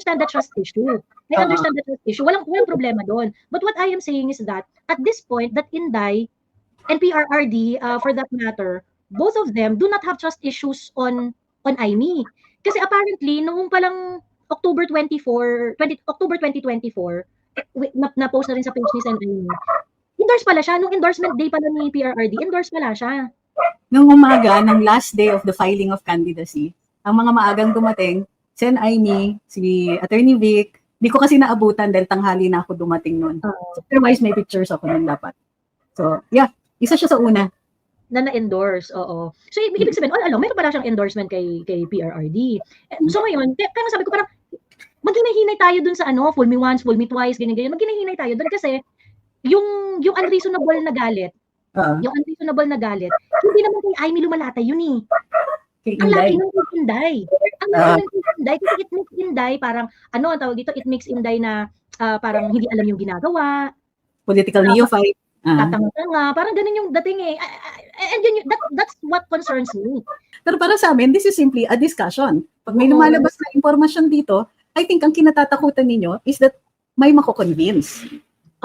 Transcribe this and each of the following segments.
understand the trust issue. I understand the trust issue. Walang problema doon. But what I am saying is that at this point, that Inday and PRRD, for that matter, both of them do not have trust issues on Aimee. Kasi apparently, noong palang October 2024, na-post na rin sa page ni Sen. Aimee, endorse pala siya. Nung endorsement day pala ni PRRD, endorse pala siya. Nung umaga, ng last day of the filing of candidacy, ang mga maagang dumating, Sen. Aimee, si Attorney Vic, di ko kasi naabutan dahil tanghali na ako dumating nun. Otherwise, may pictures ako nun dapat. So, yeah, isa siya sa una. Na-endorse, oo. So, ibig sabihin, meron pala siyang endorsement kay PRRD. So, ngayon, kaya sabi ko parang, maghinay-hinay tayo dun sa fool me once, fool me twice, ganyan-ganyan. Maghinay-hinay tayo dun kasi, yung unreasonable na galit, hindi naman kay Aimee lumalata yun eh. Ang laki ng Inday. Ang laki ng Inday, kasi it makes Inday parang, ang tawag dito, it makes Inday na parang hindi alam yung ginagawa. Political neophyte. Tatanga-tanga, parang ganun yung dating eh. And yun, that's what concerns me. Pero para sa amin, this is simply a discussion. Pag may lumalabas na impormasyon dito, I think ang kinatatakutan ninyo is that may mako-convince.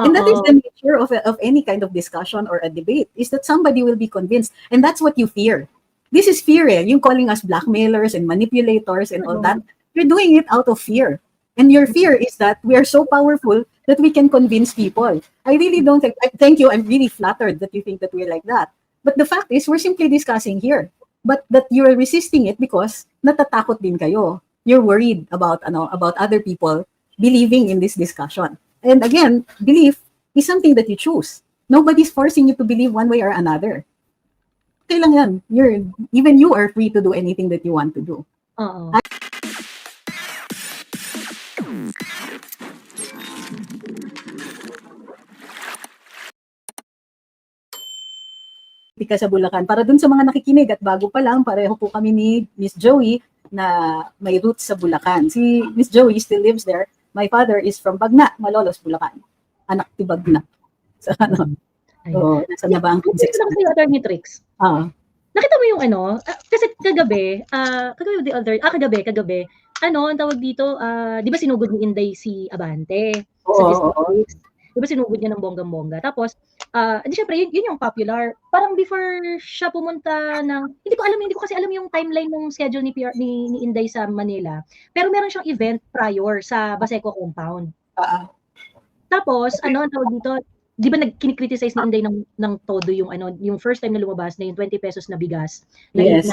And that is the nature of any kind of discussion or a debate, is that somebody will be convinced. And that's what you fear. This is fear eh. Yung calling us blackmailers and manipulators and all that. You're doing it out of fear. And your fear is that we are so powerful that we can convince people. I really don't think, thank you, I'm really flattered that you think that we're like that. But the fact is, we're simply discussing here. But that you're resisting it because natatakot din kayo. You're worried about other people believing in this discussion. And again, belief is something that you choose. Nobody's forcing you to believe one way or another. Okay lang yan. Even you are free to do anything that you want to do. Sa Bulacan. Para dun sa mga nakikinig at bago pa lang, pareho po kami ni Miss Joey na may roots sa Bulacan. Si Miss Joey still lives there. My father is from Bagna, Malolos, Bulacan. Anak ti Bagna. So, nasa na ba ang context? Kasi Attorney Trix. Nakita mo yung kasi kagabi, ang tawag dito, di ba sinugod ni Inday si Abante? Di ba sinugod niya ng bonggang-bongga? Tapos, di syempre, yun yung popular. Parang before siya pumunta hindi ko kasi alam yung timeline ng schedule ni Inday sa Manila. Pero meron siyang event prior sa Baseco compound. Tapos, ang tawag dito, di ba kinikriticize ni Inday ng todo yung first time na lumabas na yung 20 pesos na bigas na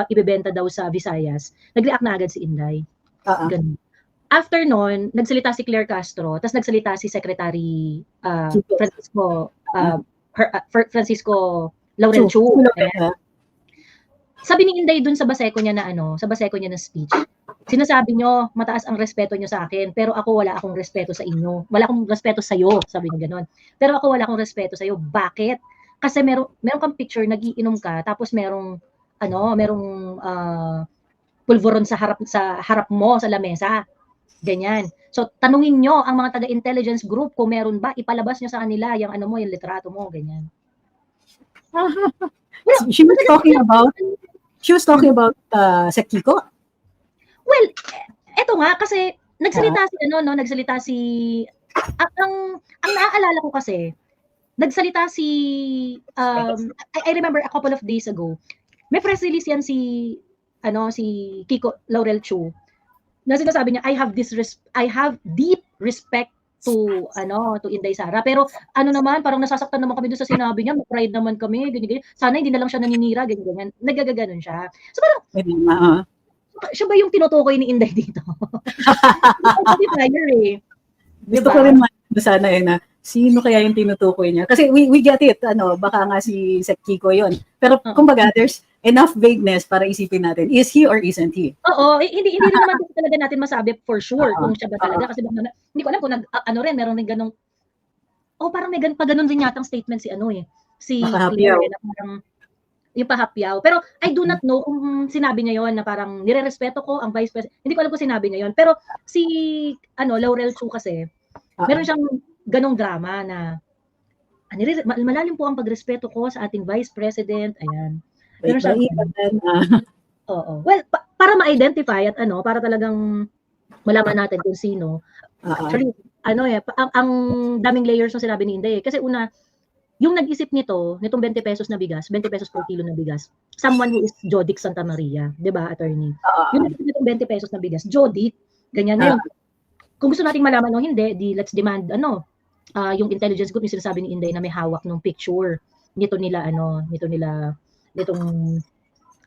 ibebenta daw sa Visayas. Nag-react na agad si Inday. Ganun. After nun, nagsalita si Claire Castro, tapos nagsalita si Secretary Francisco Laurel Chu. Sabi ni Inday dun sa Baseco niya na speech, sinasabi nyo, mataas ang respeto nyo sa akin, pero ako wala akong respeto sa inyo. Wala akong respeto sa'yo, sabi niya ganon. Pero ako wala akong respeto sa'yo. Bakit? Kasi meron kang picture, nagiinom ka, tapos merong pulveron sa harap mo, sa lamesa. Ganyan. So, tanungin nyo ang mga taga-intelligence group kung meron ba, ipalabas nyo sa kanila yung yung litrato mo, ganyan. She was talking about Sec Kiko? Well, eto nga, kasi nagsalita ang naaalala ko kasi, nagsalita I remember a couple of days ago, may press release yan si Kiko Laurel Chu, na sinasabi niya, I have deep respect to Inday Sara. Pero naman, parang nasasaktan naman kami doon sa sinabi niya, pride naman kami, ganyan. Sana hindi na lang siya naninira, ganyan. Nagagaganon siya. So parang, siya ba yung tinutukoy ni Inday dito? Gusto ko rin sana na sino kaya yung tinutukoy niya? Kasi we get it, baka nga si Sec Kiko yun. Pero kumbaga, there's enough vagueness para isipin natin, is he or isn't he? Oo, hindi rin naman talaga natin masabi for sure kung siya ba talaga. Kasi hindi ko alam kung meron rin ganong, parang may ganun rin yatang statement si Claire, na parang yung pahapyaw. Pero I do not know kung sinabi niya yon na parang nirerespeto ko ang vice president. Hindi ko alam kung sinabi niya yon. Pero si Laurel Chu kasi, meron siyang ganong drama na malalim po ang pagrespeto ko sa ating vice president. Ayan. Meron siyang, well, para ma-identify at para talagang malaman natin kung sino. Actually, ang daming layers ng sinabi ni Inday eh. Kasi una, yung nag-isip nitong 20 pesos na bigas, 20 pesos per kilo na bigas, someone who is Jodic Santa Maria, 'di ba, attorney? Yung nag-isip nitong 20 pesos na bigas, Jodic, ganyan na yun. Kung gusto nating malaman o hindi, let's demand yung intelligence group yung sinasabi ni Inday na may hawak ng picture nitong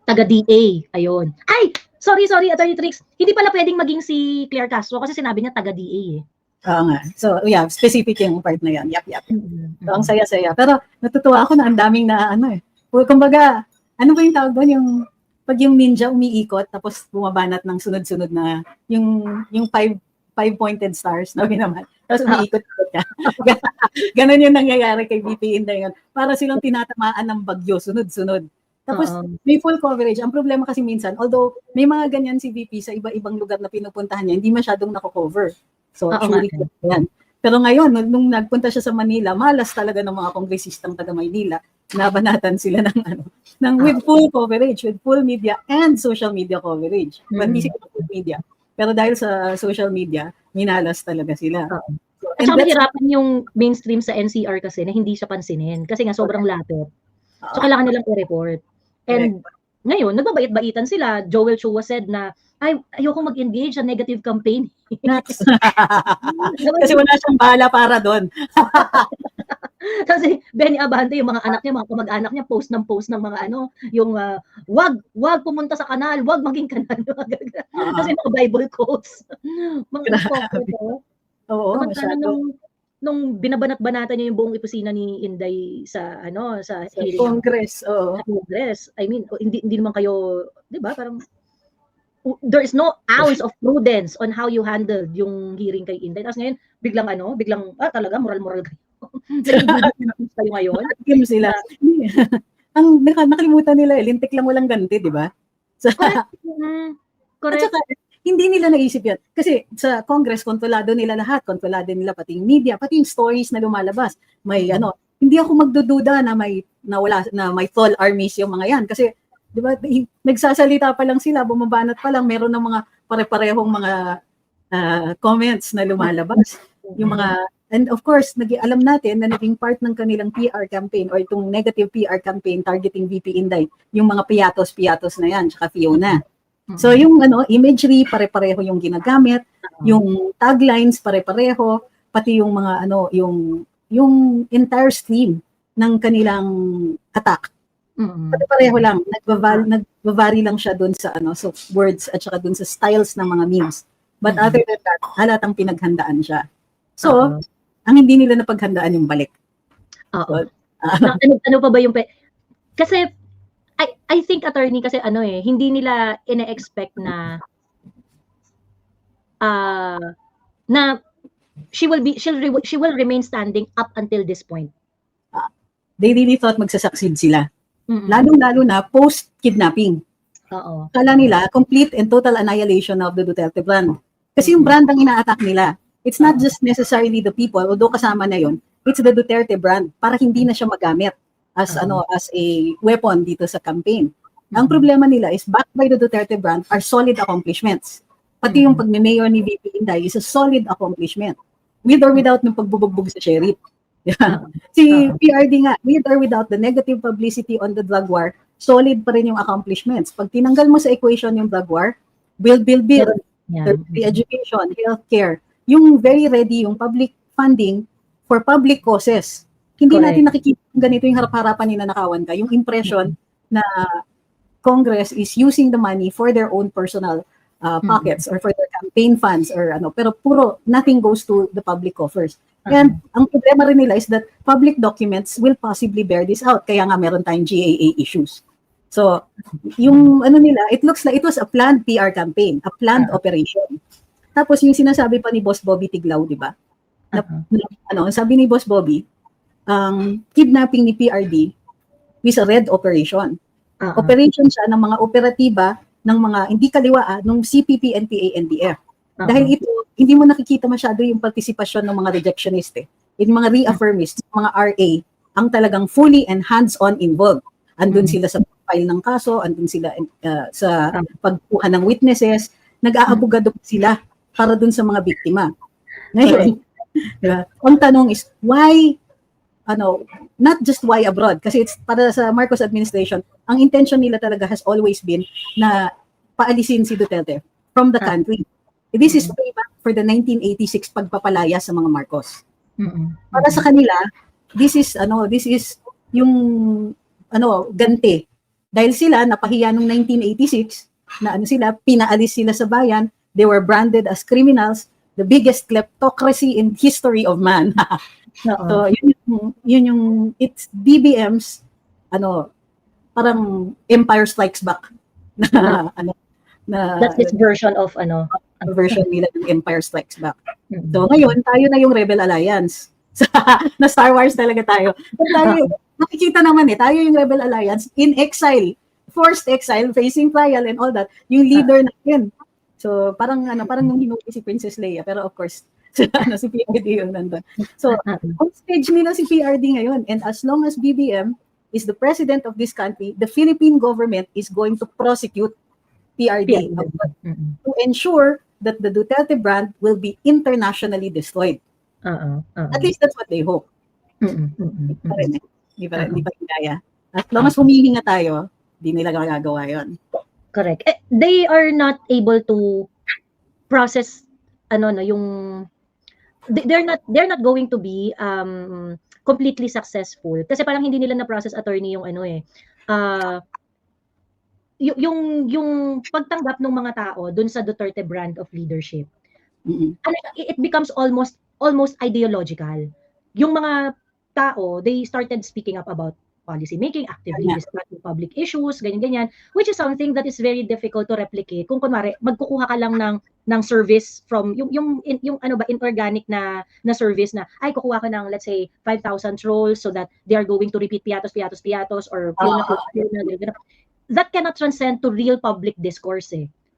taga-DA. Ayun. Ay, sorry, Attorney Trix. Hindi pala pwedeng maging si Claire Castro kasi sinabi niya taga-DA eh. Oo nga. So, yeah, specific yung part na yan. Yap. So, ang saya-saya. Pero natutuwa ako na ang daming na kumbaga, ano ba yung tawag doon? Pag yung ninja umiikot, tapos bumabanat ng sunod-sunod na yung five-pointed stars na binaman. Tapos umiikot-ikot ka. Ganon yung nangyayari kay VP Inday. Para silang tinatamaan ng bagyo, sunod-sunod. Tapos may full coverage. Ang problema kasi minsan, although may mga ganyan si VP sa iba-ibang lugar na pinupuntahan niya, hindi masyadong nako-cover. So, yan. Pero ngayon, nung nagpunta siya sa Manila, malas talaga ng mga kongresistang taga Maynila. Nabanatan sila ng with full coverage, with full media and social media coverage. Hindi siguro full media. Pero dahil sa social media, minalas talaga sila. At saka mahirapan yung mainstream sa NCR kasi na hindi siya pansinin. Kasi nga sobrang lapit. So, kailangan nilang i-report. And ngayon, nagbabait-baitan sila. Joel Chua said na, ayoko mag-engage sa negative campaign. Kasi wala siyang bala para doon. Kasi Benny Abante, yung mga anak niya, mga kamag-anak niya, post ng mga yung wag pumunta sa kanal, wag maging kanal. Kasi mga Bible quotes. Mga Oo, masyado. Nung binabanat-banatan niya yung buong opisina ni Inday sa hearing. Congress, Congress. I mean, hindi naman kayo, 'di ba? Parang there is no ounce of prudence on how you handled yung hearing kay Inday. Tapos ngayon, biglang talaga moral kayo. Kayo ngayon. Kim sila. Ang nakalimutan nila, lintik lang walang ganti, 'di ba? Correct. At saka, hindi nila naisip yan. Kasi sa Congress, kontrolado nila lahat. Kontrolado nila pati yung media, pati yung stories na lumalabas. May hindi ako magdududa na may tall armies yung mga yan. Kasi, di ba, nagsasalita pa lang sila, bumabanat pa lang, meron ng mga pare-parehong mga comments na lumalabas. Yung mga, and of course, alam natin na naging part ng kanilang PR campaign or itong negative PR campaign targeting VP Inday, yung mga piatos na yan, tsaka Fiona. So yung imagery pare-pareho yung ginagamit, yung taglines pare-pareho, pati yung mga yung entire stream ng kanilang attack. Pare-pareho lang, nagva-vary lang siya doon sa so words at saka doon sa styles ng mga memes. But other than that, halatang pinaghandaan siya. So, ang hindi nila napaghandaan yung balik. So, ano pa ba yung kasi I think attorney kasi hindi nila ine-expect na she will remain standing up until this point. They really thought magsasucceed sila. Lalo na post-kidnapping. Kala nila complete and total annihilation of the Duterte brand. Kasi yung brand ang ina-attack nila. It's not just necessarily the people, although kasama na yon. It's the Duterte brand para hindi na siya magamit as a weapon dito sa campaign. Ang problema nila is backed by the Duterte brand are solid accomplishments. Pati yung pagme-mayor ni VP Inday is a solid accomplishment. With or without ng pagbubugbog sa sheriff. Si PRD nga, with or without the negative publicity on the drug war, solid pa rin yung accomplishments. Pag tinanggal mo sa equation yung drug war, build, the education, healthcare, yung very ready, yung public funding for public causes. Hindi natin nakikita ganito yung harap-harapan ni Nanakawan ka, yung impression na Congress is using the money for their own personal pockets or for their campaign funds or pero nothing goes to the public coffers. And ang problema rin nila is that public documents will possibly bear this out. Kaya nga meron tayong GAA issues. So, yung nila, it looks like it was a planned PR campaign, a planned operation. Tapos yung sinasabi pa ni Boss Bobby Tiglaw, di ba? Sabi ni Boss Bobby, kidnapping ni PRD is a red operation. Operation siya ng mga operatiba ng mga hindi kaliwa ng CPP, NPA, NDF. Dahil ito, hindi mo nakikita masyado yung partisipasyon ng mga rejectionist yung mga reaffirmists, mga RA, ang talagang fully and hands-on involved. Andun sila sa file ng kaso, andun sila sa pagkuha ng witnesses, nag-aabogado sila para dun sa mga biktima. Ngayon, diba? Ang tanong is, why, not just why abroad, kasi it's para sa Marcos administration, ang intention nila talaga has always been na paalisin si Duterte from the country. This is payback for the 1986 pagpapalaya sa mga Marcos. Para sa kanila, this is yung ganti. Dahil sila napahiya nung 1986 na pinaalis sila sa bayan, they were branded as criminals, the biggest kleptocracy in history of man. So yun yung it's BBM's parang Empire Strikes Back na that's this version of version nila ng Empire Strikes Back. So ngayon tayo na yung Rebel Alliance. Na Star Wars talaga tayo. Tayo nakikita naman tayo yung Rebel Alliance in exile, forced exile, facing trial and all that. Yung leader natin. So parang nung hinuwi si Princess Leia, pero of course si PRD yung nandun. So on stage nila si PRD ngayon, and as long as BBM is the president of this country, the Philippine government is going to prosecute PRD to ensure that the Duterte brand will be internationally destroyed. At least that's what they hope. Di ba kaya? As long as humihinga tayo, di nila gagawa yun. Correct. They are not able to process yung they're not going to be completely successful kasi parang hindi nila na process attorney yung yung pagtanggap ng mga tao dun sa Duterte brand of leadership. It becomes almost ideological. Yung mga tao, they started speaking up about policy making, actively discussing public issues, ganyan, which is something that is very difficult to replicate. Kung kunwari, magkukuha ka lang ng service from yung inorganic na service na ay kukuha ka ng let's say 5,000 trolls so that they are going to repeat piatos or that cannot transcend to real public discourse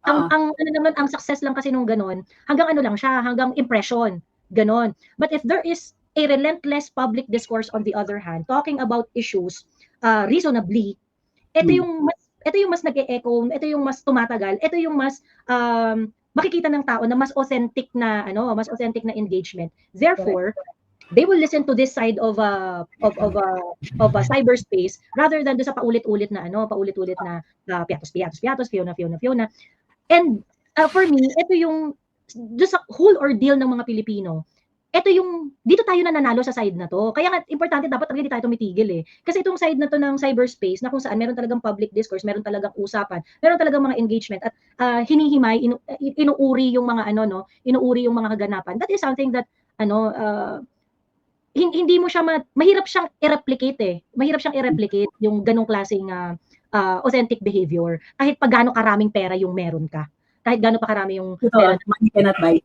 ang success lang kasi nung ganon, hanggang lang siya, hanggang impression, ganon. But if there is a relentless public discourse on the other hand, talking about issues reasonably, ito yung mas nag-e-echo, ito yung mas tumatagal, ito yung mas makikita ng tao na mas authentic na engagement. Therefore, they will listen to this side of a cyberspace rather than do sa paulit-ulit na piatos, Fiona. And for me, ito yung do sa whole ordeal ng mga Pilipino. Ito yung dito tayo nananalo sa side na to. Kaya nga importante dapat hindi tayo tumitigil Kasi itong side na to ng cyberspace na kung saan meron talagang public discourse, meron talagang usapan, meron talagang mga engagement at hinihimay, inuuri yung mga inuuri yung mga kaganapan. That is something that hindi mo siya mahirap siyang i-replicate Mahirap siyang i-replicate yung ganung klaseng authentic behavior kahit pa gaano karaming pera yung meron ka. Kahit gaano pa karami yung pera money cannot buy.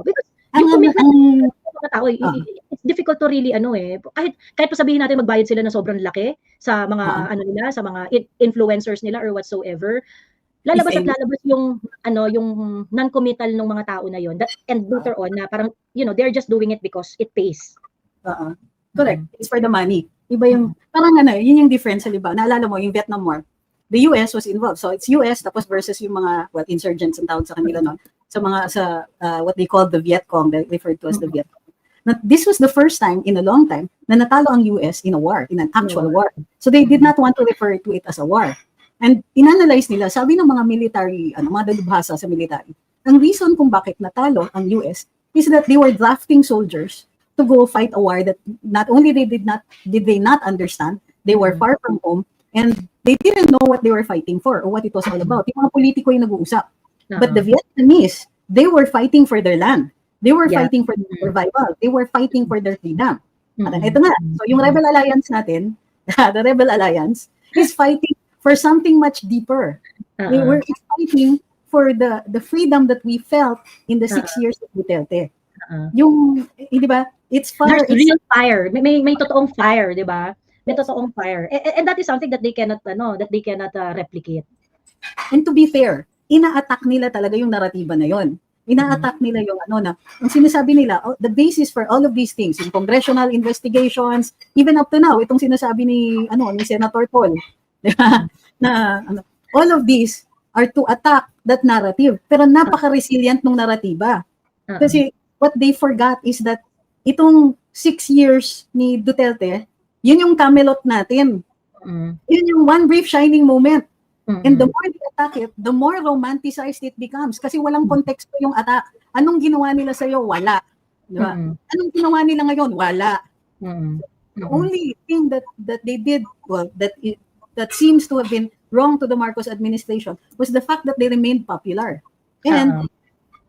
Because yung commitment ng mga tao, it's difficult to really kahit pa sabihin natin magbayad sila ng sobrang laki sa mga nila, sa mga influencers nila or whatsoever, lalabas yung non-committal ng mga tao na yon, and later on na parang they're just doing it because it pays. Correct. It's for the money. Iba yung parang yun yung difference, di ba? Naalala mo yung Vietnam War. The US was involved. So it's US tapos versus yung mga insurgents ang tawag sa kanila sa what they call the Viet Cong, they referred to as the Viet Cong. Now, this was the first time in a long time na natalo ang US in a war, in an actual war. So they did not want to refer to it as a war. And inanalyze nila, sabi ng mga military, mga dalubhasa sa military, ang reason kung bakit natalo ang US is that they were drafting soldiers to go fight a war that not only did they not understand, they were far from home, and they didn't know what they were fighting for or what it was all about. Yung mga politiko yung nag-uusap. But the Vietnamese, they were fighting for their land. They were fighting for their survival. They were fighting for their freedom. Ito nga. So yung Rebel Alliance natin, the Rebel Alliance, is fighting for something much deeper. They were fighting for the freedom that we felt in the 6 years of Duterte. Yung, di ba? It's fire. There's real fire. May totoong fire, di ba? May totoong fire. And that is something that they cannot replicate. And to be fair, ina-attack nila talaga yung naratiba na yon. Ina-attack nila yung ang sinasabi nila, the basis for all of these things, yung congressional investigations, even up to now, itong sinasabi ni Senator Paul, di ba? Na all of these are to attack that narrative. Pero napaka-resilient nung naratiba. Kasi what they forgot is that itong 6 years ni Duterte, yun yung Camelot natin. Yun yung one brief shining moment. And the more they attack it, the more romanticized it becomes. Kasi walang konteksto yung attack. Anong ginawa nila sa'yo? Wala. Diba? Anong ginawa nila ngayon? Wala. The only thing that they did, well, that seems to have been wrong to the Marcos administration was the fact that they remained popular. And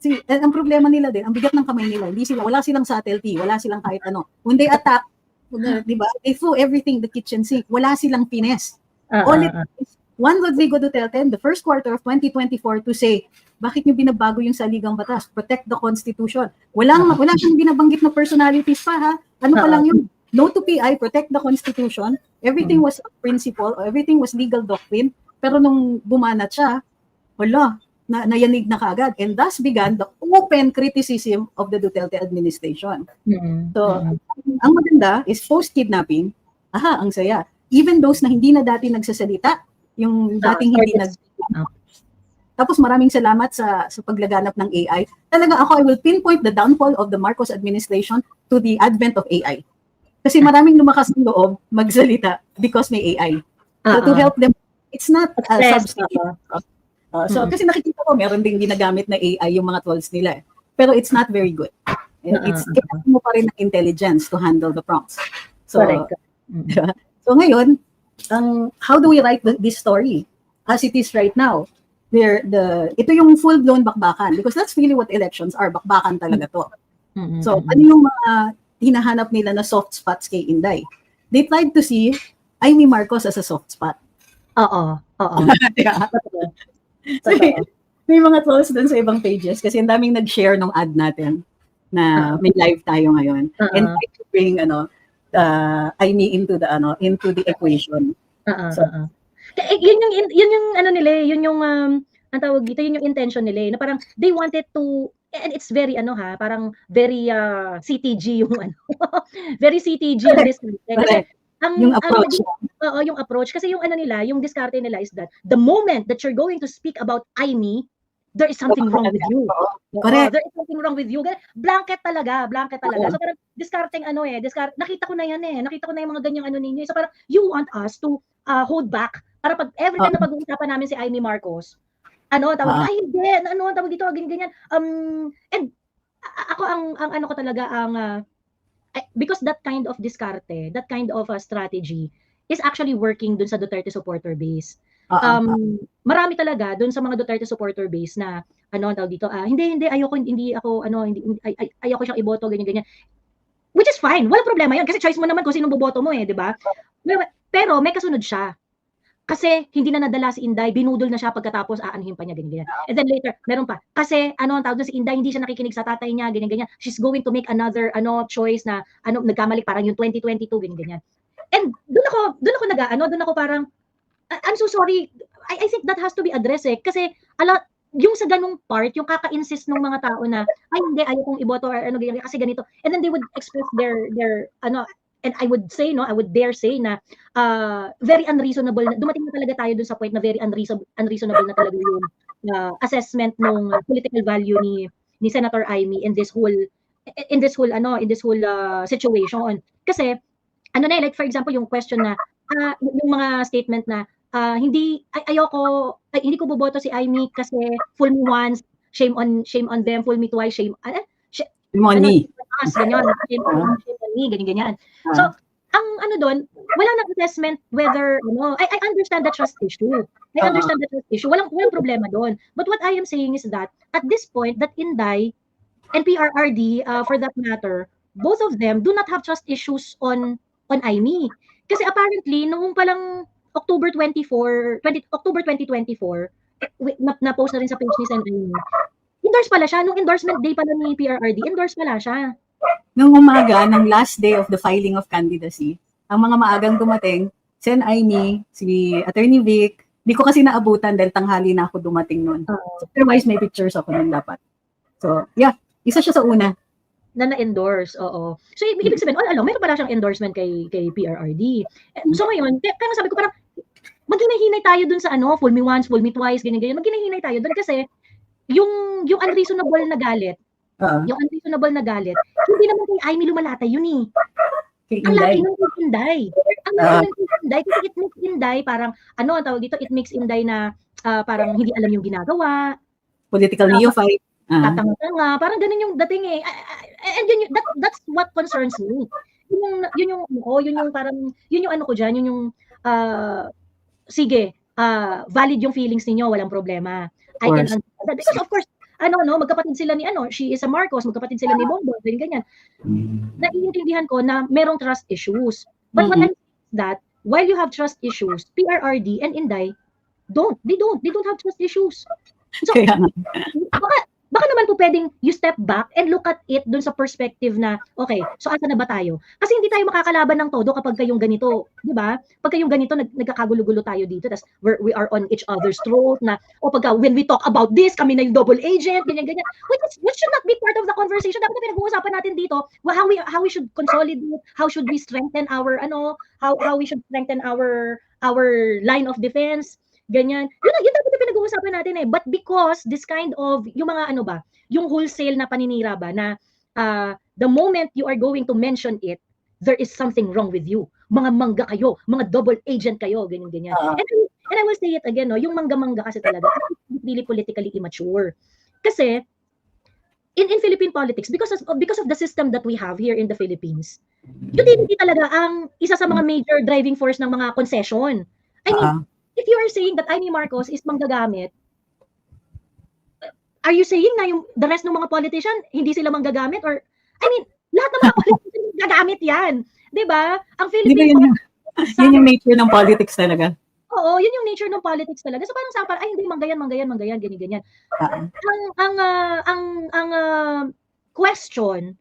see, ang problema nila din, ang bigat ng kamay nila, wala silang subtlety, wala silang kahit ano. When they attack, diba, they threw everything the kitchen sink. Wala silang finesse. All it is, one Rodrigo Duterte in the first quarter of 2024 to say, bakit nyo binabago yung saligang batas? Protect the Constitution. Wala siyang binabanggit na personalities pa, ha? Ano pa lang yun? No to PI, protect the Constitution. Everything was principle, everything was legal doctrine. Pero nung bumanat siya, wala, nayanig na kaagad. And thus began the open criticism of the Duterte administration. So, ang maganda is post-kidnapping, ang saya. Even those na hindi na dati nagsasalita, yung dating hindi tapos maraming salamat sa paglaganap ng AI. Talaga ako, I will pinpoint the downfall of the Marcos administration to the advent of AI. Kasi maraming lumakas ng loob magsalita because may AI. So to help them, it's not a substitute. So kasi nakikita ko, meron ding ginagamit na AI yung mga tools nila. Pero it's not very good. Kailangan mo pa rin ng intelligence to handle the prompts. So, so ngayon, how do we write this story as it is right now? Ito yung full-blown bakbakan because that's really what elections are. Bakbakan talaga to. So ano yung mga hinahanap nila na soft spots kay Inday? They tried to see Amy Marcos as a soft spot. Oo. So, may mga trolls dun sa ibang pages kasi ang daming nag-share ng ad natin na may live tayo ngayon. And try to bring Amy into the equation. Yun yung ano nila, yun yung ang tawag dito, yun yung intention nila na parang they wanted to, and it's very parang very CTG yung very CTG yung diskarte. Kasi yung approach. Yung approach kasi yung nila, yung diskarte nila is that the moment that you're going to speak about Amy, there is something wrong with you. Correct. There is something wrong with you. Blanket talaga. So parang discarding nakita ko na yan nakita ko na yung mga ganyang ninyo. So parang you want us to hold back para pag every time na pag-uusapan namin si Amy Marcos, tawag, ay hindi, tawag dito, ganyan. And ako ang ko talaga because that kind of diskarte, that kind of strategy is actually working dun sa Duterte supporter base. Marami talaga dun sa mga Duterte supporter base na tawag dito, hindi ayoko siyang iboto, ganyan. Which is fine, walang problema yun kasi choice mo naman kung sino boboto mo di ba? Pero may kasunod siya. Kasi hindi na nadala si Inday, binudol na siya pagkatapos aanuhin pa niya, ganyan. And then later, meron pa. Kasi ang tawag doon si Inday, hindi siya nakikinig sa tatay niya, ganyan. She's going to make another choice na nagkamali parang yung 2022, ganyan. And doon ako parang I'm so sorry. I think that has to be addressed kasi yung sa ganung part, yung kaka-insist ng mga tao na ay hindi ayokong iboto or ganyan kasi ganito. And then they would express their and I would dare say na very unreasonable. Dumating na talaga tayo dun sa point na very unreasonable na talaga yung assessment ng political value ni Senator Amy in this whole situation. Kasi like for example yung question na yung mga statement na hindi ko boboto si Amy kasi fool me once, shame on them, fool me twice, shame on me. Ganyan. So, ang doon, wala nang assessment whether, I understand the trust issue. Walang problema doon. But what I am saying is that, at this point, that Inday and PRRD, for that matter, both of them do not have trust issues on Amy. Kasi apparently, noong palang October 2024, na-post na rin sa page ni Sen. Amy, endorse pala siya. Nung endorsement day pala ni PRRD, endorse pala siya. Nung umaga, ng last day of the filing of candidacy, ang mga maagang dumating, Sen. Amy, si Attorney Vic, di ko kasi naabutan dahil tanghali na ako dumating noon. So, otherwise, may pictures ako nun dapat. So, yeah, isa siya sa una. Na-endorse, oo. So, ibig sabihin, meron pala siyang endorsement kay PRRD. So, ngayon, kaya sabi ko parang, Maghinay-hinay tayo dun sa ano, fool me once, fool me twice, ganyan-ganyan. Maghinay-hinay tayo dun kasi yung unreasonable na galit, yung unreasonable na galit, hindi naman kay Amy lumalata yun eh. Ang laki ng kay Inday. Ang laki ng kay Inday kasi it makes Inday parang, ano ang tawag dito, it makes Inday na parang hindi alam yung ginagawa. Political neophyte. Tatanga-tanga, parang ganun yung dating eh. And yun, that's what concerns me. Yun yung parang, yun yung ano ko dyan, yun yung, sige, valid yung feelings ninyo, walang problema. I can understand that. Because of course, magkapatid sila ni she is a Marcos, magkapatid sila ni Bongbong, ganyan. Naiintindihan ko na merong trust issues. But what I'm saying is that, while you have trust issues, PRRD and Inday, they don't have trust issues. So, baka naman po pwedeng you step back and look at it dun sa perspective na, okay, so asa na ba tayo? Kasi hindi tayo makakalaban ng todo kapag kayong ganito, di ba? Pag kayong ganito, nagkakagulo-gulo tayo dito, tas we are on each other's throat na, pagka when we talk about this, kami na yung double agent, ganyan-ganyan. Which should not be part of the conversation. Dapat na pinag-uusapan natin dito, how we should consolidate, how should we strengthen our, how we should strengthen our line of defense, ganyan. Yun dapat na pinag-uusapan natin eh. But because this kind of, yung mga yung wholesale na paninira ba na the moment you are going to mention it, there is something wrong with you. Mga mangga kayo, mga double agent kayo, ganyan-ganyan. And I will say it again, yung mangga-mangga kasi talaga, really politically immature. Kasi, in Philippine politics, because of the system that we have here in the Philippines, utility talaga ang isa sa mga major driving force ng mga concession. I mean, if you are saying that Amy Marcos is manggagamit, are you saying na yung the rest ng mga politician hindi sila manggagamit? Or, I mean, lahat ng mga politician gagamit yan. Diba? Ang Philippine yun yung nature ng politics talaga. Oo, yun yung nature ng politics talaga. So parang sapar, ay hindi, manggayan, ganyan-ganyan. Ang question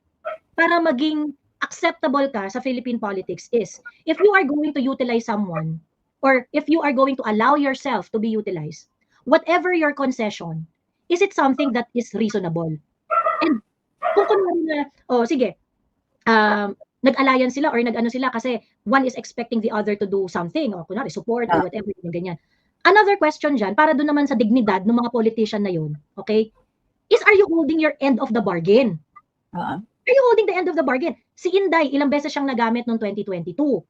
para maging acceptable ka sa Philippine politics is, if you are going to utilize someone, or if you are going to allow yourself to be utilized, whatever your concession, is it something that is reasonable? And kung kunwari na, sige, nag-alliance sila or nag-ano sila kasi one is expecting the other to do something, o kunwari support or whatever, ganyan. Another question dyan, para doon naman sa dignidad ng mga politician na yun, okay, is are you holding your end of the bargain? Are you holding the end of the bargain? Si Inday, ilang beses siyang nagamit noong 2022.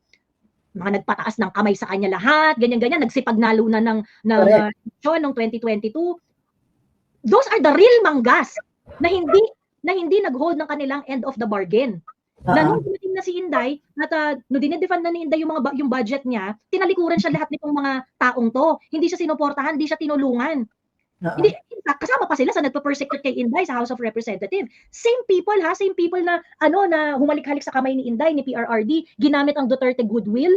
Mga nagpataas ng kamay sa kanya lahat, ganyan-ganyan, nagsipagnalunan ng noong 2022. Those are the real manggas na hindi nag-hold ng kanilang end of the bargain. Na nung dumating na si Inday, at dinidefend na ni Inday yung budget niya, tinalikuran siya lahat nitong mga taong to. Hindi siya sinuportahan, hindi siya tinulungan. Hindi, kasama pa sila sa nagpa-persecute kay Inday sa House of Representatives. Same people na na humalik-halik sa kamay ni Inday, ni PRRD, ginamit ang Duterte goodwill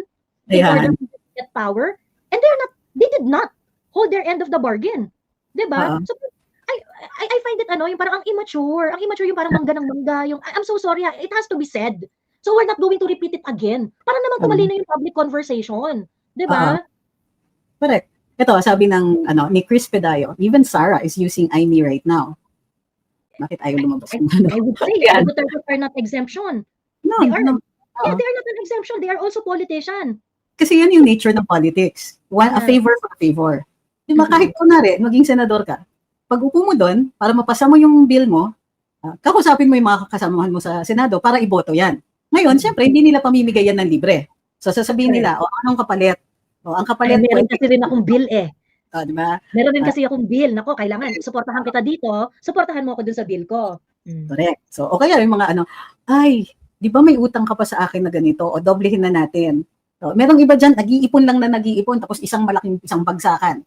in order to get power, and they did not hold their end of the bargain. Diba? So I find it yung parang ang immature yung parang mangga ng mangga, yung I'm so sorry, it has to be said. So we're not going to repeat it again. Para naman tumalino yung public conversation. Diba? Correct. Ito, sabi ng ni Chris Pedayo, even Sarah is using Amy right now. Bakit ayaw lumabas? I would say, Duterte are not exemption. No, they are not an exemption. They are also politician. Kasi yan yung nature ng politics. A favor for a favor. Diba, kahit kunwari, maging senador ka, pag upo mo doon, para mapasa mo yung bill mo, kakusapin mo yung mga kasamahan mo sa Senado para iboto yan. Ngayon, syempre, hindi nila pamimigay yan ng libre. So, sasabihin nila, anong kapalit? Ang kapalit. Meron kasi rin akong bill eh. Diba? Meron din kasi akong bill. Nako, kailangan, suportahan kita dito, suportahan mo ako dun sa bill ko. Correct. So, o kaya yung mga di ba may utang ka pa sa akin na ganito, o doblehin na natin. So, merong iba dyan, nag-iipon lang na nag-iipon, tapos isang bagsakan.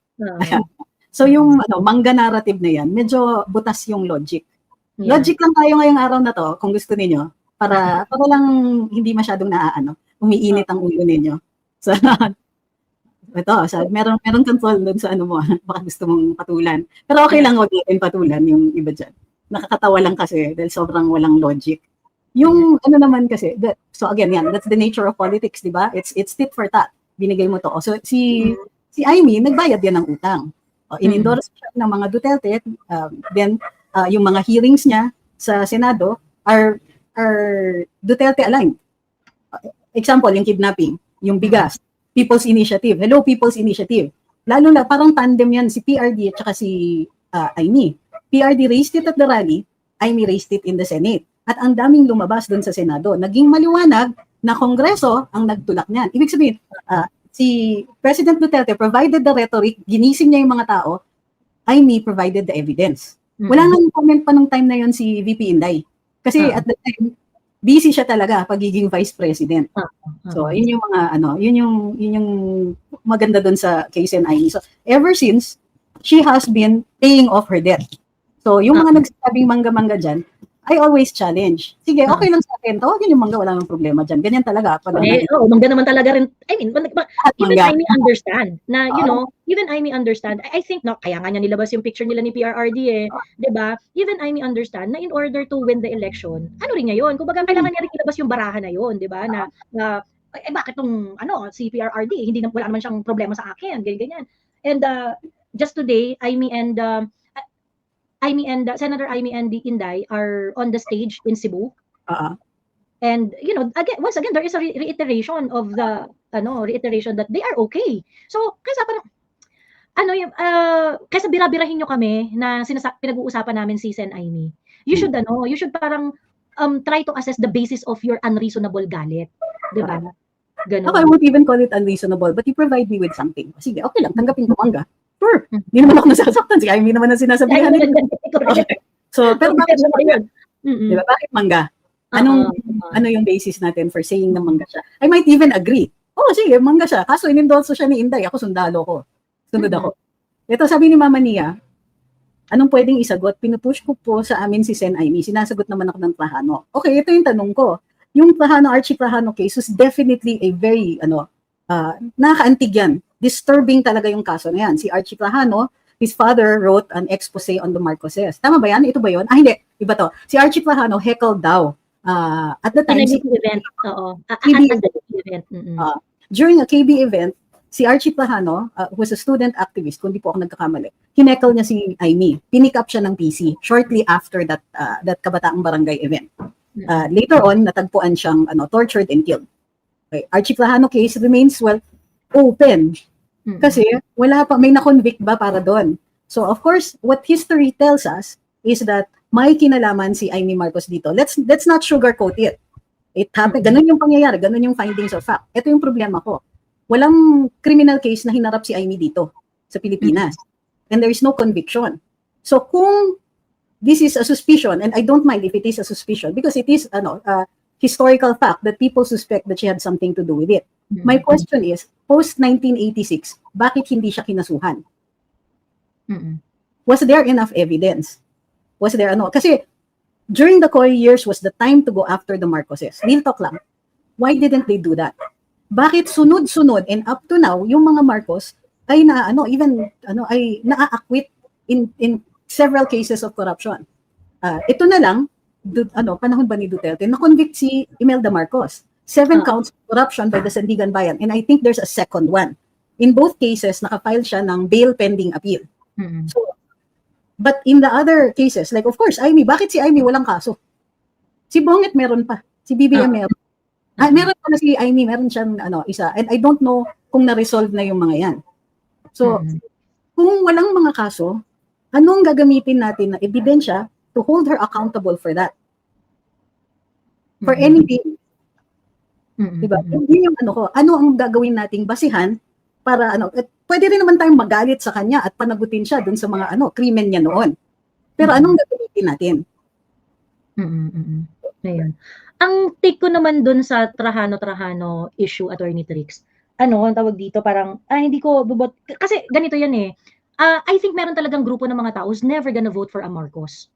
So, yung mangga narrative na yan, medyo butas yung logic. Yeah. Logic lang tayo ngayong araw na to, kung gusto niyo para lang hindi masyadong umiinit ang ulo ninyo. So, meron control doon sa mo, baka gusto mong patulan. Pero okay lang, wag natin patulan yung iba dyan. Nakakatawa lang kasi dahil sobrang walang logic. Yung naman kasi, so again, that's the nature of politics, di ba? It's tit for tat. Binigay mo to. So si Amy, nagbayad yan ng utang. In-endorse siya ng mga Duterte, then yung mga hearings niya sa Senado are Duterte aligned. Example, yung kidnapping, yung bigas, People's Initiative. Hello, People's Initiative. Lalo na, parang tandem yan, si PRD at saka si Amy. PRD raised it at the rally, Amy raised it in the Senate. At ang daming lumabas doon sa Senado. Naging maliwanag na Kongreso ang nagtulak niyan. Ibig sabihin, si President Duterte provided the rhetoric, ginising niya yung mga tao, Amy provided the evidence. Wala nang comment pa nung time na yon si VP Inday. Kasi at the time, busy siya talaga pagiging Vice President. So, yun yung mga, yun yung maganda doon sa case and Amy. So, ever since, she has been paying off her debt. So, yung mga nagsasabing mangga-mangga dyan, I always challenge. Sige, okay lang sa akin. Tawagin yung mangga, wala nang problema dyan. Ganyan talaga. Mangga naman talaga rin. I mean, even I may understand na, you know, even I may understand. I think, no, kaya nga niya nilabas yung picture nila ni PRRD eh. Diba? Even I may understand na in order to win the election, ano rin niya yun? Kung baga, kailangan niya rin ilabas yung barahan na yun. Diba? Na bakit tong, si PRRD, hindi na, wala naman siyang problema sa akin. Ganyan. And just today, Senator Amy and Inday are on the stage in Cebu. And you know, once again there is a reiteration of the reiteration that they are okay. So kaysa parang kaysa bira-birahin niyo kami na pinag-uusapan namin si Sen Amy. You should parang try to assess the basis of your unreasonable galit, 'di ba? Ganun. I won't even call it unreasonable, but you provide me with something. Sige, okay lang, tanggapin ko mangga. Sure. Hindi naman ako nasasaktan. Sige, hindi naman ang sinasabihan. Okay. So, pero bakit mangga? Diba? Bakit mangga? Ano yung basis natin for saying na mangga siya? I might even agree. Oh, sige, mangga siya. Kaso inendorso siya ni Inday. Ako sundalo ko. Sunod ako. Ito, sabi ni Mama Nia, anong pwedeng isagot? Pinupush ko po sa amin si Sen Amy. Sinasagot naman ako ng Plahano. Okay, ito yung tanong ko. Yung Plahano, Archie Plahano case was definitely a very, nakakaantig yan. Disturbing talaga yung kaso na yan. Si Archie Plahano, his father wrote an expose on the Marcoses. Tama ba yan? Ito ba yun? Hindi. Iba to. Si Archie Plahano heckled daw. At the time, event. During a KB event, si Archie Plahano, who was a student activist, kung di po ako nagkakamali, hineckle niya si Amy. Pinick up siya ng PC shortly after that Kabataang Barangay event. Later on, natagpuan siyang tortured and killed. Okay. Archie Plahano case remains, open. Kasi wala pa, may na-convict ba para doon? So of course, what history tells us is that may kinalaman si Amy Marcos dito. Let's not sugarcoat it. It happened. Ganun yung pangyayari, ganun yung findings of fact. Ito yung problema ko. Walang criminal case na hinarap si Amy dito sa Pilipinas. And there is no conviction. So kung this is a suspicion, and I don't mind if it is a suspicion because it is historical fact that people suspect that she had something to do with it. My question is, post-1986, bakit hindi siya kinasuhan? Was there enough evidence? Was there Kasi during the Coy years was the time to go after the Marcoses. Real talk lang. Why didn't they do that? Bakit sunod-sunod and up to now, yung mga Marcos ay ay na-acquit in several cases of corruption. Ito na lang, panahon ba ni Duterte, na-convict si Imelda Marcos. 7 counts of corruption by the Sandigan Bayan. And I think there's a second one. In both cases, nakafile siya ng bail pending appeal. So, but in the other cases, like of course, Amy, bakit si Amy walang kaso? Si Bongit meron pa. Si BBM meron. Meron pa na si Amy, meron siyang isa. And I don't know kung na-resolve na yung mga yan. So, kung walang mga kaso, anong gagamitin natin na ebidensya to hold her accountable for that? For anything. Diba? Hindi yung ano ang gagawin nating basihan para pwede rin naman tayong magalit sa kanya at panagutin siya dun sa mga krimen niya noon. Pero anong gagawin natin? Ayun. Ang take ko naman dun sa Trajano issue, Attorney Trix, ang tawag dito, parang, hindi ko bubot, kasi ganito yan eh. I think meron talagang grupo ng mga tao who's never gonna vote for a Marcos.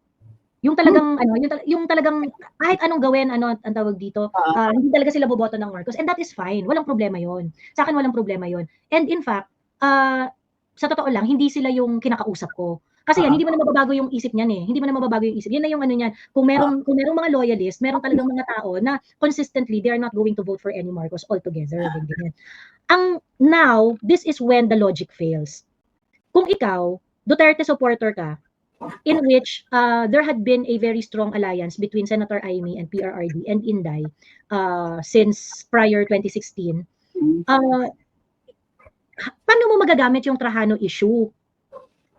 Yung talagang yung talagang kahit anong gawin ang tawag dito, hindi talaga sila boboto ng Marcos, and that is fine. Walang problema 'yon. Sa akin walang problema 'yon. And in fact, sa totoo lang hindi sila yung kinakausap ko. Kasi yan, hindi mo na mababago yung isip niyan eh. Hindi mo na mababago yung isip. Yan na yung niyan. Kung merong mga loyalist, meron talagang mga tao na consistently they are not going to vote for any Marcos altogether. Now, this is when the logic fails. Kung ikaw, Duterte supporter ka, in which there had been a very strong alliance between Senator Amy and PRRD and Inday since prior 2016. paano mo magagamit yung Trajano issue?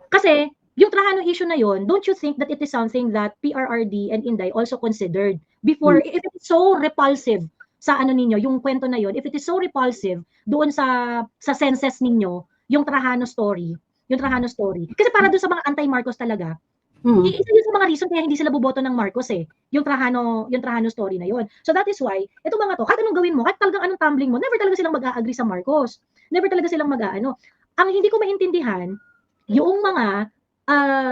Kasi, yung Trajano issue na yon, don't you think that it is something that PRRD and Inday also considered before, if it is so repulsive sa ano ninyo, yung kwento na yon, if it is so repulsive doon sa senses ninyo, yung Trajano story, Kasi para doon sa mga anti-Marcos talaga, isa yun sa mga reason kaya hindi sila boboto ng Marcos yung Trajano story na yon. So that is why, itong mga to, kahit anong gawin mo, kahit talagang anong tumbling mo, never talaga silang mag-a-agree sa Marcos. Never talaga silang mag-aano. Ang hindi ko maintindihan, yung mga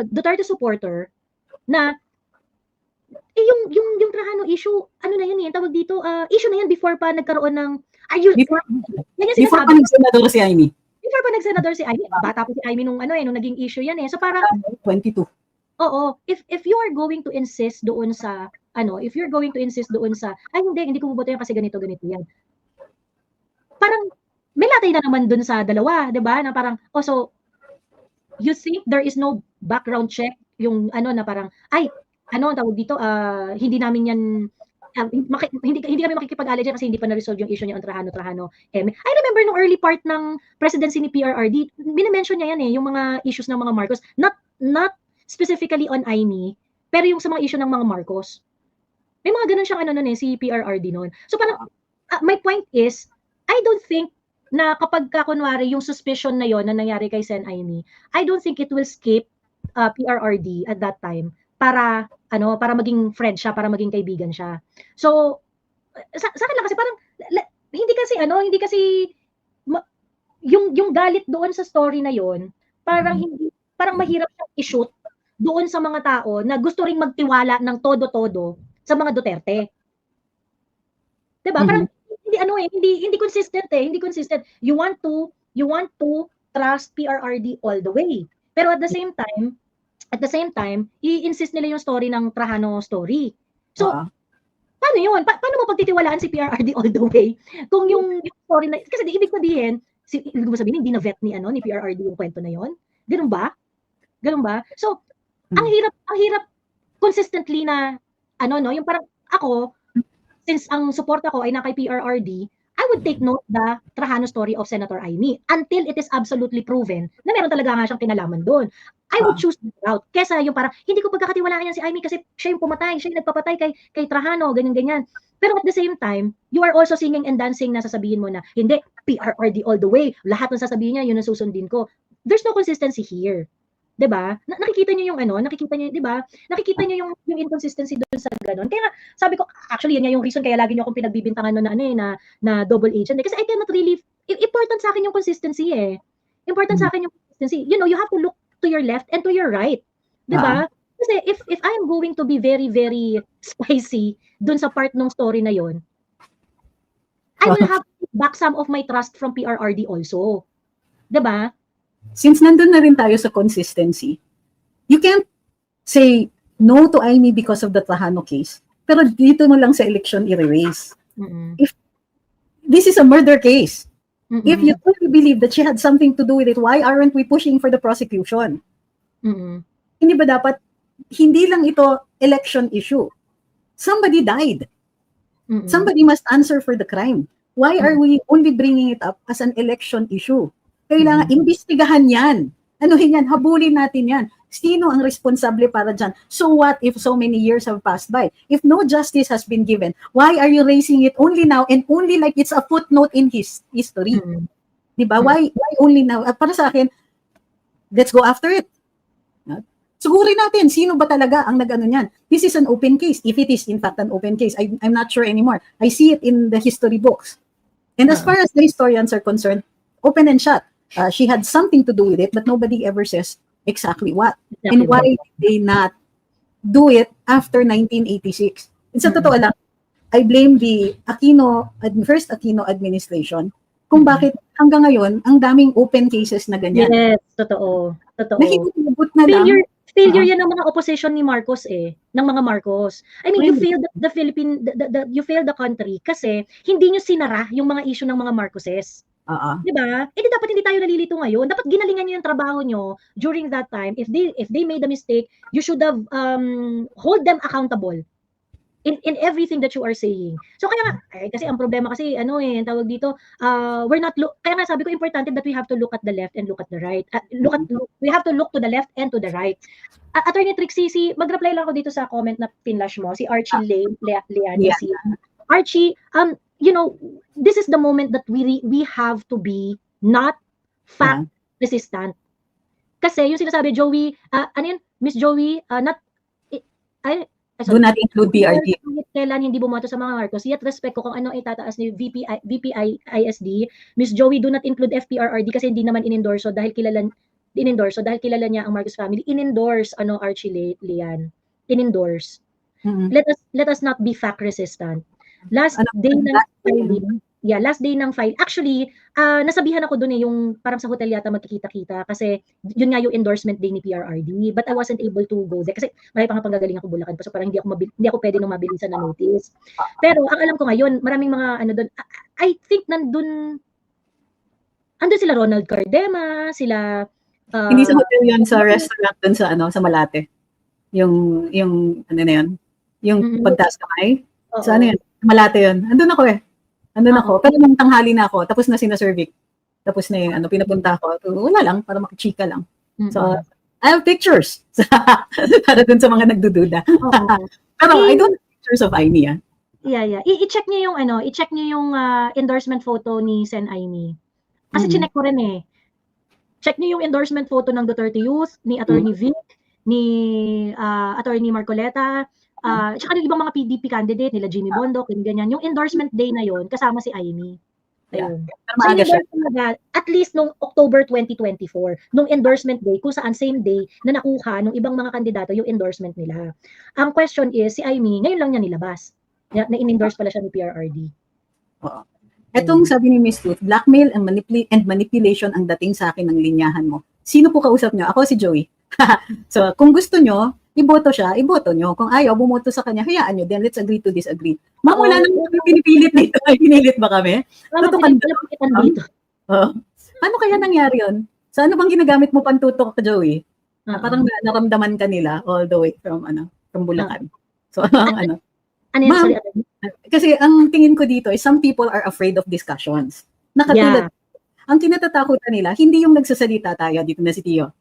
Duterte supporter na yung Trajano issue, ano na yun tawag dito, issue na yan before pa nagkaroon ng before pa nagsenador si Amy. Before pa nagsenador si Amy, bata pa si Amy nung naging issue yan So parang 22. Oo, if you are going to insist doon sa if you're going to insist doon sa hindi ko boboto yan kasi ganito yan. Parang may latay na naman doon sa dalawa, 'di ba? Na parang so you think there is no background check yung na parang tawag dito hindi namin yan hindi kami makikipag-alay dyan kasi hindi pa na-resolve yung issue niya on Trajano. I remember nung early part ng presidency ni PRRD, bina-mention niya yan yung mga issues ng mga Marcos, not specifically on Amy, pero yung sa mga issue ng mga Marcos. May mga ganun siyang si PRRD noon. So parang my point is, I don't think na kapag kunwari yung suspicion na yon na nangyari kay Sen Amy, I don't think it will escape PRRD at that time para maging friend siya, para maging kaibigan siya. So sa akin lang kasi parang hindi kasi yung galit doon sa story na yon, parang mahirap siyang i-shoot doon sa mga tao na gusto ring magtiwala ng todo-todo sa mga Duterte. 'Di ba? Parang hindi consistent hindi consistent. You want to trust PRRD all the way. Pero at the same time, i-insist nila yung story ng Trajano story. So, paano yun? Paano mo pagtitiwalaan si PRRD all the way? Kung yung story na, kasi ibig sabihin, hindi na vet ni PRRD yung kwento na yon. Ganun ba? So, ang hirap consistently na yung parang ako, since ang suporta ko ay na kay PRRD, I would take note the Trajano story of Senator Amy until it is absolutely proven na meron talaga nga siyang kinalaman doon. I would choose that route. Kesa yung parang, hindi ko pagkakatiwalaan yan si Amy kasi siya yung pumatay, siya yung nagpapatay kay Trajano, ganyan-ganyan. Pero at the same time, you are also singing and dancing na sasabihin mo na, hindi, PRRD all the way. Lahat ng sasabihin niya, yun ang susundin ko. There's no consistency here. 'Di ba? Nakikita niyo yung nakikita niyo, 'di ba? Nakikita niyo yung inconsistency doon sa gano'n. Kaya sabi ko, actually yan yung reason kaya lagi niyo akong pinagbibintangan noon na double agent kasi I cannot really important sa akin yung consistency Important sa akin yung consistency. You have to look to your left and to your right. 'Di ba? Kasi if I am going to be very very spicy doon sa part ng story na yon, I will have to back some of my trust from PRRD also. 'Di ba? Since nandun na rin tayo sa consistency, you can't say no to Amy because of the Trajano case, pero dito mo lang sa election i-erase. If this is a murder case, if you truly believe that she had something to do with it, why aren't we pushing for the prosecution? Hindi ba dapat, hindi lang ito election issue. Somebody died. Somebody must answer for the crime. Why are we only bringing it up as an election issue? Kailangan imbestigahan yan. Anuhin yan, habulin natin yan. Sino ang responsable para dyan? So what if so many years have passed by? If no justice has been given, why are you raising it only now and only like it's a footnote in his history? Diba? Why only now? At para sa akin, let's go after it. Sugurin natin, sino ba talaga ang nag-ano niyan? This is an open case. If it is in fact an open case, I'm not sure anymore. I see it in the history books. And as far as the historians are concerned, open and shut. She had something to do with it, but nobody ever says exactly what. And why did they not do it after 1986? And sa totoo lang, I blame the first Aquino administration kung bakit hanggang ngayon, ang daming open cases na ganyan. Yes, totoo. Nahinubot na lang. Failure yan ng mga opposition ni Marcos ng mga Marcos. I mean, you failed you failed the country kasi hindi nyo sinara yung mga issue ng mga Marcoses. Diba? Dapat hindi tayo nalilito ngayon. Dapat ginalingan nyo yung trabaho nyo during that time. If they made a mistake, you should have hold them accountable. in everything that you are saying. So kaya nga, kasi ang problema kasi ang tawag dito, we're not kaya nga sabi ko importante that we have to look at the left and look at the right. We have to look to the left and to the right. Attorney Trixie, mag-reply lang ako dito sa comment na pinlash mo, si Archie Leani, Yeah. si Archie, this is the moment that we have to be not fact resistant. Kasi yung sinasabi Joey, Miss Joey, Do not include PRD. Kailan hindi bumoto sa mga Marcos, yet respect ko kung ano itataas ni ISD. Miss Joey, do not include FPRRD kasi hindi naman inendorso dahil kilala niya ang Marcos family. Inendorse Archie Lian. Inendorse. Let us not be fact resistant. Last day ng file. Actually, nasabihan ako doon yung parang sa hotel yata magkikita-kita kasi yun nga yung endorsement day ni PRRD. But I wasn't able to go there kasi marami pa nga panggagaling ako Bulacan pa. So parang hindi ako pwede nung mabilisan na notice. Pero ang alam ko ngayon, maraming mga doon. I think andun sila Ronald Cardema, sila hindi sa hotel yun, sa restaurant doon sa Malate. Yung ano na yun? Yung pagtaas kamay. Sa ano yun? Malate yun. Andun ako ako. Pero nung tanghali na ako, tapos na sinaservic. Tapos na yung pinapunta ako. Wala lang, para makichika lang. So, I have pictures. Para dun sa mga nagdududa. Pero I don't have pictures of Aimee. Yeah. I-check niyo yung endorsement photo ni Sen Aimee. Kasi chinek ko rin Check niyo yung endorsement photo ng Duterte Youth, ni Attorney Vic, ni Attorney Marcoleta, tsaka yung ibang mga PDP candidate nila Jimmy Bondoc, ganyan. Yung endorsement day na yon kasama si Aimee. Ayun. So, at least nung October 2024, nung endorsement day, kung saan same day na nakuha ng ibang mga kandidato yung endorsement nila. Ang question is, si Aimee, ngayon lang niya nilabas. Na in-endorse pala siya ni PRRD. Etong sabi ni Miss Ruth, blackmail and manipulation ang dating sa akin ng linyahan mo. Sino po kausap nyo? Ako si Joey. So, kung gusto nyo, iboto siya, iboto nyo. Kung ayaw, bumoto sa kanya, hayaan nyo. Then let's agree to disagree. Ma'am, wala nang pinipilit dito. Pinilit ba kami? Paano kaya nangyari yun? So, ano bang ginagamit mo pantutok ka, Joey? Parang naramdaman ka nila all the way from Bulacan. So, Ma'am, kasi ang tingin ko dito is some people are afraid of discussions. Nakatulad, ang kinatatakutan nila, hindi yung nagsasalita tayo, dito na si Tio.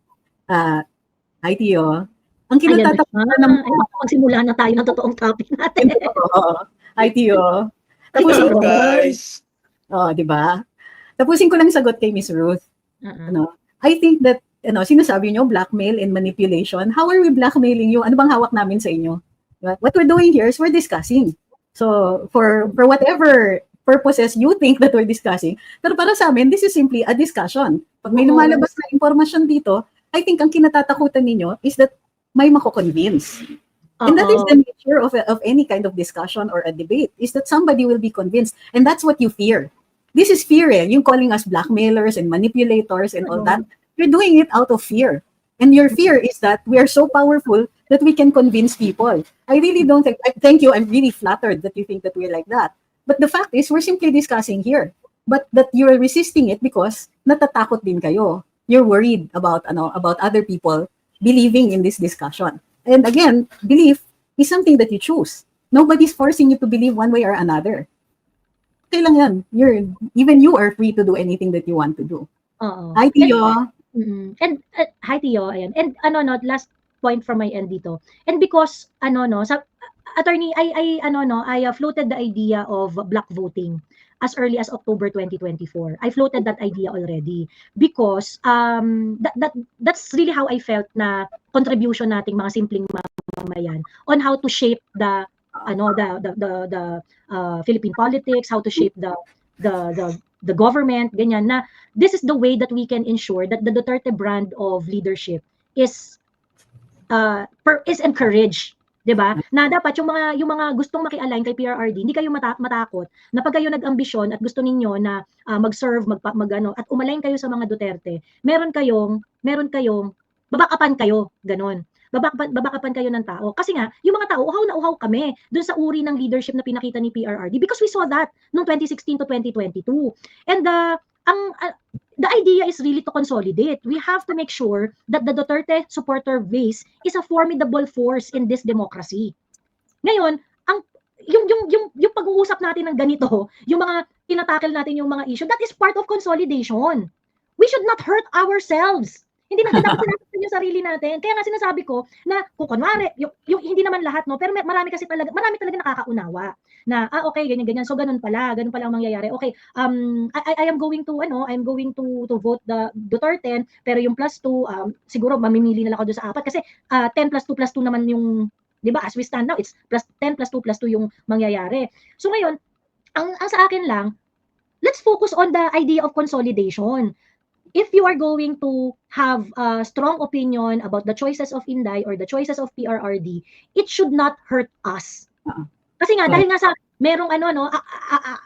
Hi, Tio. Ang kinatatakutan ng... Magsimula na tayo ng totoong topic natin. Hi, Tio. Tapusin ko, guys. Diba? Tapusin ko lang sagot kay Miss Ruth. I think that, sinasabi nyo, blackmail and manipulation. How are we blackmailing you? Ano bang hawak namin sa inyo? What we're doing here is we're discussing. So, for whatever purposes you think that we're discussing, pero para sa amin, this is simply a discussion. Pag may lumalabas na impormasyon dito, I think ang kinatatakutan ninyo is that may mako-convince. And that is the nature of any kind of discussion or a debate, is that somebody will be convinced. And that's what you fear. This is fear, yung calling us blackmailers and manipulators and all that. You're doing it out of fear. And your fear is that we are so powerful that we can convince people. I really don't think, thank you, I'm really flattered that you think that we're like that. But the fact is, we're simply discussing here. But that you're resisting it because natatakot din kayo. You're worried about other people believing in this discussion. And again, belief is something that you choose. Nobody's forcing you to believe one way or another. Okay lang yan. Even you are free to do anything that you want to do. Hi, Tio. And hi Tio, ayan. And last point from my end dito. And because attorney, I floated the idea of block voting as early as October 2024. I floated that idea already because that's really how I felt na contribution nating mga simpleng mamamayan on how to shape the Philippine politics, how to shape the government, ganyan, na this is the way that we can ensure that the Duterte brand of leadership is encouraged, 'di ba? Na dapat yung mga gustong maki-align kay PRRD, hindi kayo matakot na pag kayo nag-ambisyon at gusto ninyo na mag-serve, at umalign kayo sa mga Duterte, meron kayong babakapan kayo, ganon. Babakapan kayo ng tao. Kasi nga, yung mga tao, uhaw na uhaw kami dun sa uri ng leadership na pinakita ni PRRD because we saw that noong 2016 to 2022. And the idea is really to consolidate. We have to make sure that the Duterte supporter base is a formidable force in this democracy. Ngayon, yung pag-uusap natin ng ganito, yung mga tinatackle natin yung mga issue, that is part of consolidation. We should not hurt ourselves. Hindi natin dapat sinasaktan yung sarili natin. Kaya nga sinasabi ko na kung kunwari, yung hindi naman lahat, no, pero marami talaga nakakaunawa na, okay, ganyan. So, ganun pala ang mangyayari. Okay, I am going to vote the Duterte, pero yung +2, siguro mamimili na lang ako doon sa 4 kasi 10 + 2 + 2 naman yung, di ba, as we stand now, it's +10 + 2 + 2 yung mangyayari. So, ngayon, ang sa akin lang, let's focus on the idea of consolidation. If you are going to have a strong opinion about the choices of Inday or the choices of PRRD, it should not hurt us. Kasi nga, dahil nga sa merong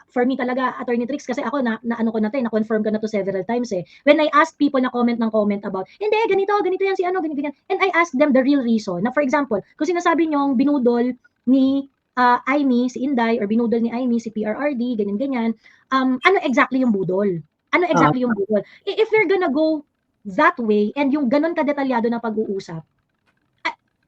for me talaga, Attorney Trix, kasi ako na-confirm ko na to several times eh. When I ask people na comment about, hindi, ganito yan si ganyan. And I ask them the real reason. Na for example, kung sinasabi nyong binudol ni Aimee, si Inday, or binudol ni Aimee, si PRRD, ganyan, ano exactly yung budol? Ano exactly yung budol? If you're gonna go that way, and yung ganon kadetalyado na pag-uusap,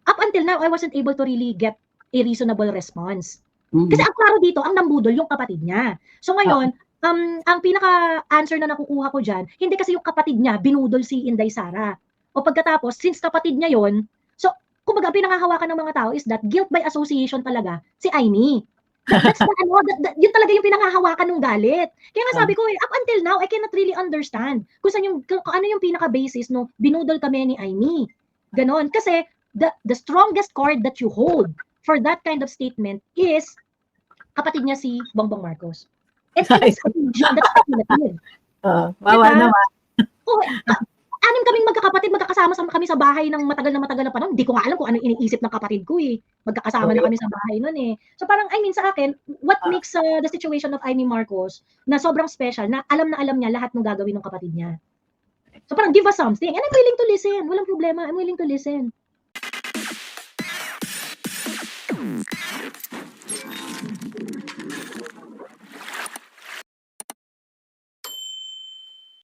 up until now, I wasn't able to really get a reasonable response. Kasi ang klaro dito, ang nambudol yung kapatid niya. So ngayon, ang pinaka-answer na nakukuha ko dyan, hindi kasi yung kapatid niya binudol si Inday Sara. O pagkatapos, since kapatid niya yon, so kumbaga pinangahawakan ng mga tao is that guilt by association talaga si Aimee. That's yun talaga yung pinangahawakan ng galit. Kaya nga sabi ko up until now, I cannot really understand kung ano yung pinaka-basis no binudol kami ni Aimee. Ganon. Kasi the strongest card that you hold for that kind of statement is kapatid niya si Bongbong Marcos. And that's speculative. Wawa naman. Anim kaming magkakapatid, magkakasama kami sa bahay ng matagal na panahon. Hindi ko nga alam kung ano iniisip ng kapatid ko eh. Magkakasama na kami sa bahay nun eh. So parang, sa akin, what makes the situation of Aimee Marcos na sobrang special, na alam niya lahat ng gagawin ng kapatid niya. So parang give us something. And I'm willing to listen. Walang problema. I'm willing to listen.